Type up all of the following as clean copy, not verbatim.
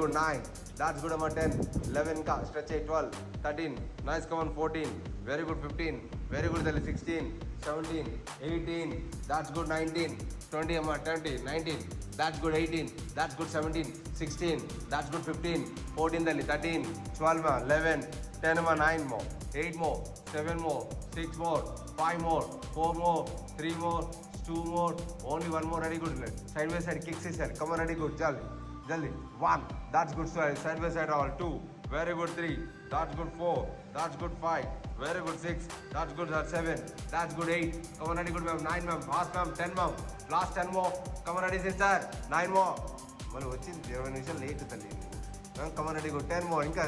good. 9. That's good. 10. 11 ka. Stretch 8. 12. 13. Nice. Come on. 14. Very good. 15. Very good. 16. 17. 18. That's good. 19. 20. 20. 19. That's good. 18. That's good. 17. 16. That's good. 15. 14. 13. 12. 11. 10. 9 more. 8 more. 7 more. 6 more. 5 more. 4 more. 3 more. 2 more. Only 1 more. Ready, good. Side by side kicks is here. Come on, ready, good. Jaldi. 1. That's good. Side by side all. 2. Very good. 3. That's good. 4. That's good. 5. Very good. 6. That's good. 7. That's good. 8. Come on, ready, good. 9 ma'am. Fast ma'am. 10 ma'am. Last 10 more. Come on, ready, sister. 9 more. Well, what's in 20 నిమిషాలు late తల్లి. Come on, ready, good. 10 more. ఇంకా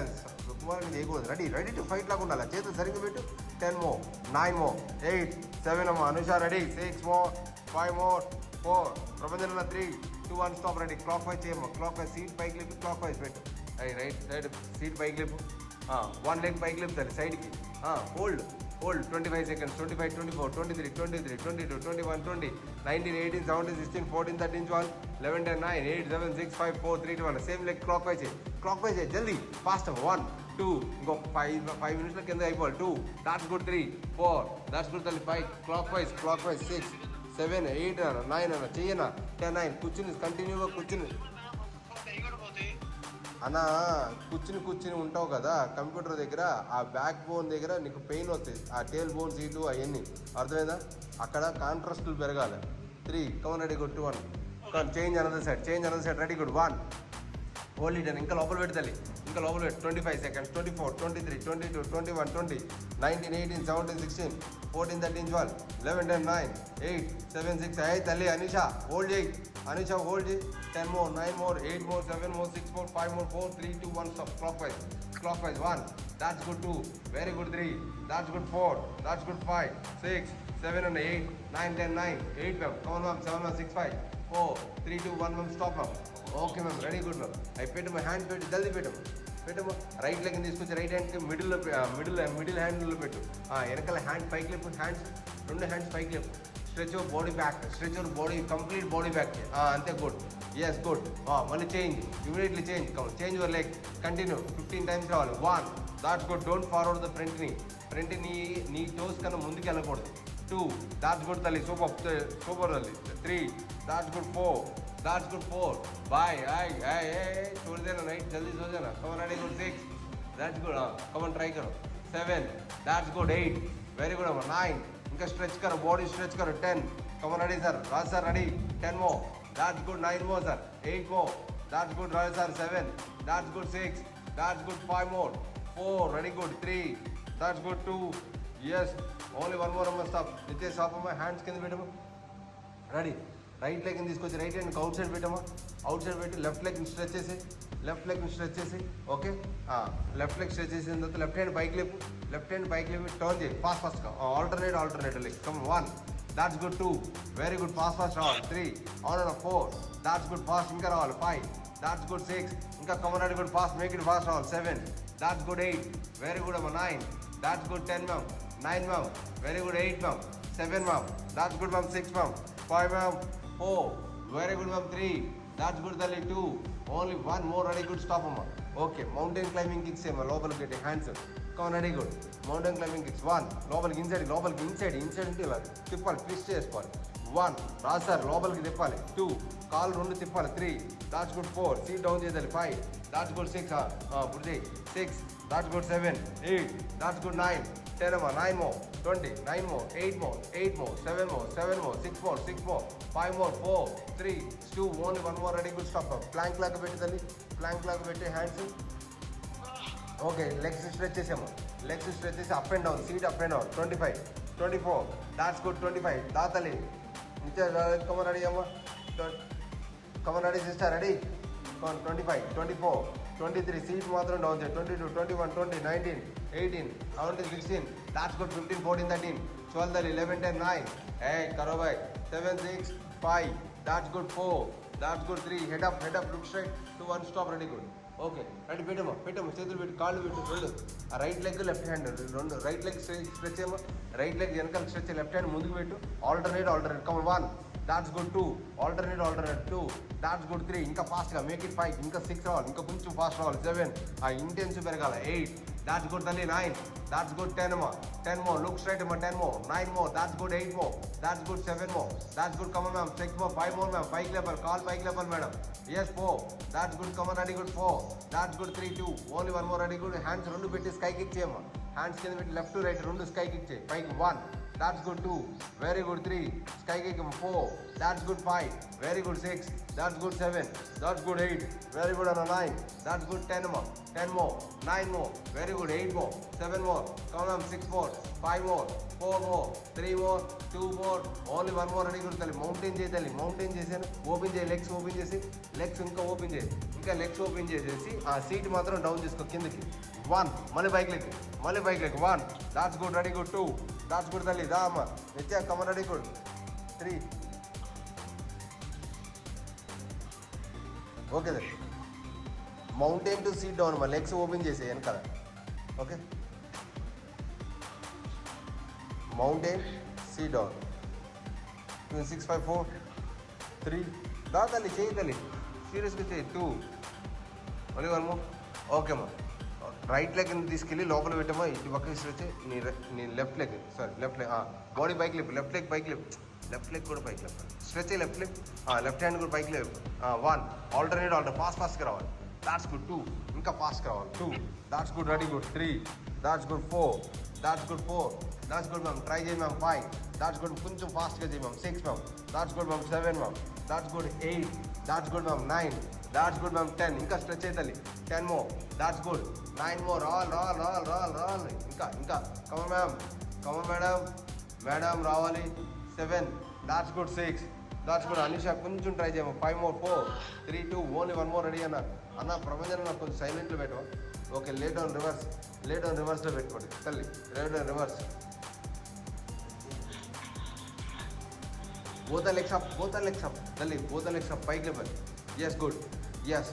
సుకుమారుని చేయకూడదు. Ready to fight లాగా ఉండాలి. చేతులు సరిగ్గా పెట్టు. 10 more. 9 more. 8. 7 అమ్మా. అనుష రెడీ. 6 more. 5 more. 4. ప్రపంచంలో 3. 2 1 స్టాప్. రెడీ. క్లాక్ వైజ్ చేయమ్మా. క్లాక్ వైజ్ సీట్ పైకి లేపు. క్లాక్ వైజ్ పెట్టు. రైట్ సైడ్ సీట్ పైకి లేపు. 1 లెగ్ పైకి లేపుతారు సైడ్కి. Hold 25 seconds. 25, 24, 23, 22, 21, 20, 19, 18, 17, 16, 14, 13, 12, 11, 10, 9, 8, 7, 6, 5, 4, 3, 2, 1. Same leg clockwise చేయి. జల్దీ ఫాస్ట్. 1, 2. ఇంకో 5 minutes కింద అయిపోవాలి. 2. That's good. 3, 4. That's good. 5. Clockwise. 6, 7, 8 9 చెయ్యనా. 10, 9. కూర్చుని కంటిన్యూగా కూర్చుని అన్నా కూర్చుని ఉంటావు కదా కంప్యూటర్ దగ్గర. ఆ బ్యాక్ బోన్ దగ్గర నీకు పెయిన్ వస్తుంది. ఆ టేల్ బోన్ సీటు అవన్నీ అర్థమైందా. అక్కడ కాంట్రాస్ట్లు పెరగాలి. 3. Come on ready good. 1. Change another side. Ready good. 1. Only 10. ఇంకా లోపల పెడతాలి. 25 seconds. 24, 23, 22, 21, 20, 19, 18, 17, 16, 14, 13, 12, 11, 10, 9, 8, 7, 6. అయ్యి తల్లి అనిషా హోల్డ్ చేయి. 10 more. 9 more. 8 more. 7 more. 6 more. 5 more. 4, 3, 2, 1 stop. Clockwise. 1. That's good. 2. Very good. 3. That's good. 4. That's good. 5, 6, 7 and 8, 9, 10, 9, 8 ma'am. Come on ma'am. 7 ma'am. 6, 5, 4, 3, 2, 1 ma'am. Stop ma'am. Okay ma'am. Ready good ma'am. అవి పెట్టమ్మా. Hand పెట్టి జల్దీ పెట్టమ్మా. Right leg తీసుకొచ్చి right హ్యాండ్కి middle హ్యాండ్లో పెట్టు. వెనకాల హ్యాండ్ పైకి లేపు. 2 హ్యాండ్స్ పైకి లేపు. Stretch your body back. Complete body back. అంతే. గుడ్. Yes good. మళ్ళీ change. Immediately change. Change your leg. Continue. 15 times రావాలి. 1. That's good. Don't forward the front knee toes కన్నా ముందుకు వెళ్ళకూడదు. 2. దాట్స్ గుడ్ తల్లి. సూపర్ తల్లి. 3. That's good. 4. That's good. 4. Bye. Hey. छोड़ देना. Right. जल्दी सो जाना. Come on, ready. Good. 6. That's good. Come on, try करो. 7. That's good. 8. Very good. 9. इनका stretch करो. Body stretch करो. 10. Come on, ready sir. Raj sir ready. 10 more. That's good. 9 more sir. 8 more. That's good. Raj sir. 7. That's good. 6. That's good. 5 more. 4. Ready. Good. 3. That's good. 2. Yes. Only 1 more. Stop. Nitya stop. My hands కింద పెట్టు. Ready. Right లెగ్ని తీసుకొచ్చి right హ్యాండ్కి out side పెట్టమ్మా. Out side పెట్టి left లెగ్ని stretch చేసి okay. Left leg stretch చేసిన తర్వాత left hand పైకి లేపు. టర్న్ చేయి ఫాస్ట్గా. Alternate leg. Come 1. That's good. 2. Very good. Fast రావాలి. 3. 4. That's good. ఫాస్ట్ ఇంకా రావాలి. 5. That's good. 6. ఇంకా come on good. Fast make it fast రావాలి. 7. That's good. 8. వెరీ గుడ్ అమ్మా. 9. That's good. 10 ma'am. 9 ma'am. Very good. 8 ma'am. 7 ma'am. That's good ma'am. 6 ma'am. 5 ma'am. 4. Very good ma'am. 3. That's good tally. 2. Only 1 more. Ready good. Stop amma. Okay. Mountain climbing kicks amma. Local get hands up. Come on, ready good. Mountain climbing kicks. 1. Local inside అంటే ఇలా తిప్పాలి. Twist చేసుకోవాలి. 1. రాదు sir లోపలికి తిప్పాలి. 2. కాలు 2 తిప్పాలి. 3. That's good. 4. Seat down చేయాలి. 5. That's good. 6. ఇప్పుడు చేయి. 6. That's good. 7. 8. That's good. 9. 10 more. 9 more. 20. 9 more. 8 more. 8 more. 7 more. 7 more. 6 more. 6 more. 5 more. 4. 3. 2. Only 1 more. Ready. Good. Stop. Plank లాగా పెట్టాలి. హ్యాండ్స్. ఓకే. లెగ్స్ స్ట్రెచ్ చేసాము. Up and down. Seat up and down. 25. 24. That's good. 25. దాతలి. Come on ready అమ్మా. Come on ready sister. Ready. 25. 24. 23. Seat మాత్రం down చేయి. 22. 21. 20. 19. 18. 17. 16. That's good. 15. 14. 13. 12. 11. 10. 9. Hey, karo bhai. 7. 6. 5. That's good. 4. That's good. 3. Head up. Look straight. 2. 1. Stop. Ready. Good. Okay. Ready. పెట్టమ్మా. చేతులు పెట్టి కాళ్ళు పెట్టు. 2. ఆ right leg left hand 2. Right leg stretch చేయమ్మా. Right leg వెనకాల స్ట్రెచ్. లెఫ్ట్ హ్యాండ్ ముందుకు పెట్టు. Alternate. Come 1. That's good 2, alternate 2, that's good 3, ఇంకా ఫాస్ట్గా మేక్ ఇట్ 5, ఇంకా 6 రావాలి, ఇంకా కొంచెం ఫాస్ట్ రావాలి 7, ఆ ఇంటెన్స్ పెరగాల 8, దాట్స్ గుడ్ తల్లి 9, దాట్స్ గుడ్ 10 అమ్మా, 10 more, లుక్ స్ట్రైట్ అమ్మా 10 more, 9 more, that's good 8 more, that's good 7 more, that's good come on ma'am 6 more, 5 more ma'am, పైకి లేపాలి, కాల్ పైకి లేపాలి madam, yes 4, that's good come on ready good 4, that's good 3 2, only 1 more ready good, hands రెండు పెట్టి sky kick చేయమ్మా, hands కింద పెట్టి లెఫ్ట్ టు రైట్ రెండు స్కై కిక్ చేయి, పైకి 1, that's good 2, very good 3, sky kick 4, that's good 5, very good 6, that's good 7, that's good 8, very good on a 9, that's good 10 more, 10 more, 9 more, very good 8 more, 7 more, come on 6 more, 5 more, 4 more, 3 more, 2 more, only 1 more ready good tell mountain చేయతల్లి mountain చేసాను open చేయి legs open చేసి legs ఇంకా open చేయి ఇంకా legs open చేసేసి ఆ seat మాత్రం డౌన్ చేసుకో కిందకి 1 మళ్ళీ bike leg 1, that's good ready good 2, that's good తల్లి దా అమ్మ నిత్య కమన్ రెడీ గుడ్ 3, ఓకే తల్లి మౌంటైన్ టు సీట్ డౌన్ అమ్మా లెగ్స్ ఓపెన్ చేసే వెనకాల ఓకే మౌంటైన్ సీట్ డౌన్ 6 5 4 3 దా తల్లి చేయి తల్లి సీరియస్గా చేయి 2 మళ్ళీ 1 more ఓకే అమ్మా రైట్ లెగ్ తీసుకెళ్ళి లోపల పెట్టమా ఇటు పక్క తీసుకొచ్చి నీ left leg left leg body పైకి లేపు లెఫ్ట్ లెగ్ పైకి లేపు లెఫ్ట్ లెగ్ కూడా పైకి లేపు stretch left leg left hand కూడా పైకి లేపు 1, ఆల్టర్నేట్ ఫాస్ట్గా రావాలి, దాట్స్ గుడ్ 2, ఇంకా ఫాస్ట్గా రావాలి 2, that's good ready good 3, that's good 4, that's good 4, that's good ma'am try చేయి మ్యామ్ 5, దాట్స్ గుడ్ కొంచెం ఫాస్ట్గా చేయి ma'am 6 ma'am, that's good ma'am 7 ma'am, that's good 8, that's good ma'am 9, that's good ma'am 10, ఇంకా stretch అవుతుంది 10 more, that's good 9 more, రాల్ ఇంకా comma madam రావాలి 7, that's good 6, that's good Anisha కొంచెం try చేయము 5 more 4 3 2, ఓన్లీ 1 more రెడీ అన్న ప్రపంచం నాకు కొంచెం సైలెంట్లో పెట్టవా ఓకే లేట్ ఆన్ రివర్స్లో పెట్టుకోండి తల్లి late on reverse both legs up తల్లి both legs up పైకి లేపాలి yes good yes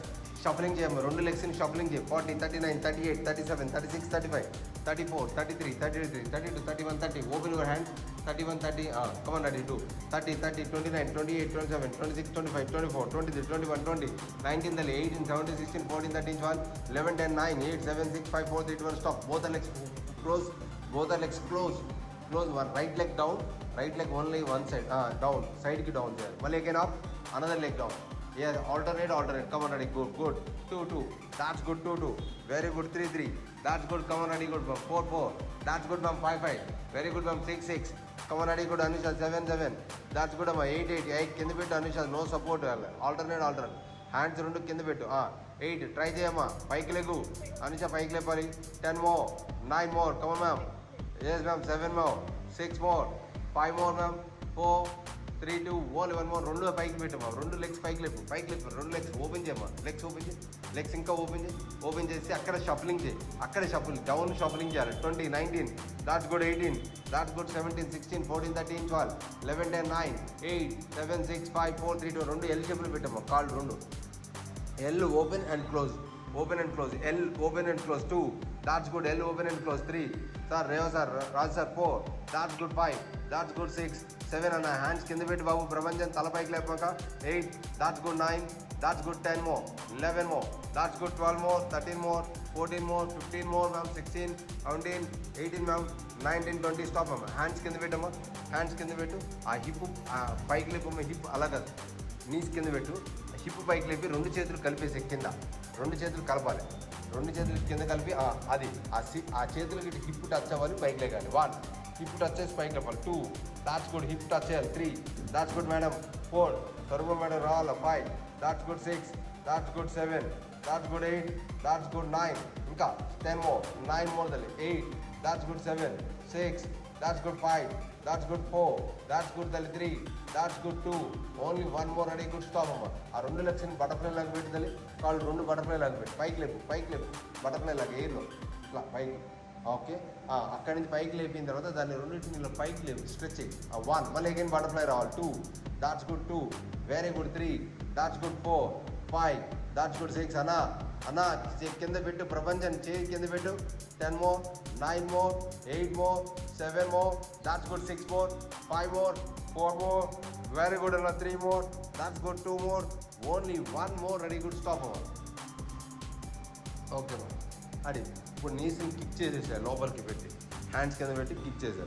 షఫలింగ్ చేయమ్మా రెండు లెగ్స్ని షఫలింగ్ చేయి 40 39 38 37 36 35 34 33 33 32 31 30 open your hand 31 30 come on ready 2 30 30 29 28 27 26 25 24 23 21 20 19 తల్లి 18 17 16 14 13 12 11 10 9 8 7 6 5 4 3 2 1 stop both legs close one right leg down, right leg only one side down, side ki down there, mali again up, another leg down, yeah alternate come on ready good 2 that's good 2 very good 3 that's good come on ready good 4 that's good ma'am 5 very good ma'am 6 come on ready good Anisha 7 that's good ma'am 8 కింద పెట్టు Anisha no support alternate hands రెండు కింద పెట్టు 8 try చేయమ్మా పైకి లెగు Anisha పైకి లేపాలి 10 more 9 more come on ma'am yes ma'am 7 more 6 more 5 more ma'am 4 3 2 only 1 more రెండు పైకి పెట్టమ్మా రెండు లెగ్స్ పైకి లేపు రెండు లెగ్స్ ఓపెన్ చేయమ్మా లెగ్స్ ఇంకా ఓపెన్ చేసి అక్కడ షఫలింగ్ చేయి అక్కడే డౌన్ షఫలింగ్ చేయాలి 20 19 దాట్స్ గుడ్ 18 దాట్స్ గుడ్ 17 16 14 13 12 11 10 9 8 7 6 5 4 3 2 రెండు ఎల్ షేప్లో పెట్టమ్మా కాళ్ళు రెండు L open and close L open and close 2, that's good, L open and close 3, sir Reo sir Raj sir 4, that's good 5, that's good 6 7 అన్న hands కింద పెట్టి బాబు ప్రపంచం తలపైకి లేపాక 8, that's good 9, that's good 10 more 11 more, that's good 12 more 13 more 14 more 15 more ma'am 16 17 18 ma'am 19 20 stop అమ్మ hands కింద పెట్టమ్మా hands కింద పెట్టు ఆ హిప్ పైకి లేపమ్మ హిప్ అలా కాదు నీస్ కింద పెట్టు హిప్ పైకి లేపి రెండు చేతులు కలిపేసి కింద రెండు చేతులు కలపాలి రెండు చేతులు కింద కలిపి అది ఆ చేతులకి హిప్ టచ్ అవ్వాలి పైకి లేకాలి 1 హిప్ టచ్ చేసి పైకి లేపాలి 2 దాట్స్ గుడ్ హిప్ టచ్ చేయాలి 3 దాట్స్ గుడ్ మేడం 4 సర్వ మేడం రావాలి 5 that's good 6 that's good 7 that's good 8 that's good 9 ఇంకా 10 మోర్ 9 మోర్ తల్లి 8 that's good 7 6 that's good 5 that's good 4 that's good 3 that's good 2 only 1 more ready good stop అమ్మ ఆ రెండు లెగ్స్ని butterfly లాగా పెట్టి కాళ్ళు రెండు బటర్ఫ్లై లాగా పెట్టి పైకి లేపు బటర్ఫ్లై లాగా ఎయిర్లో ఇట్లా పైకి ఓకే అక్కడి నుంచి పైకి లేపిన తర్వాత దాన్ని రెండింటిని ఇలా పైకి లేపు స్ట్రెచ్ చేయి 1 మళ్ళీ అగైన్ బటర్ఫ్లై రావాలి 2 that's good 2 very good 3 that's good 4 5 that's good 6 అన్నా కింద పెట్టు ప్రపంచం చేయి కింద పెట్టు 10 more 9 more 8 more 7 more that's good 6 more 5 more 4 more, very good అన్న, 3 more, that's good, 2 more, only 1 more, ready, good, stop over. Okay అది ఇప్పుడు నీస్ని కిక్ చేసేసారు, లోపలికి పెట్టి హ్యాండ్స్ కింద పెట్టి కిక్ చేశారు.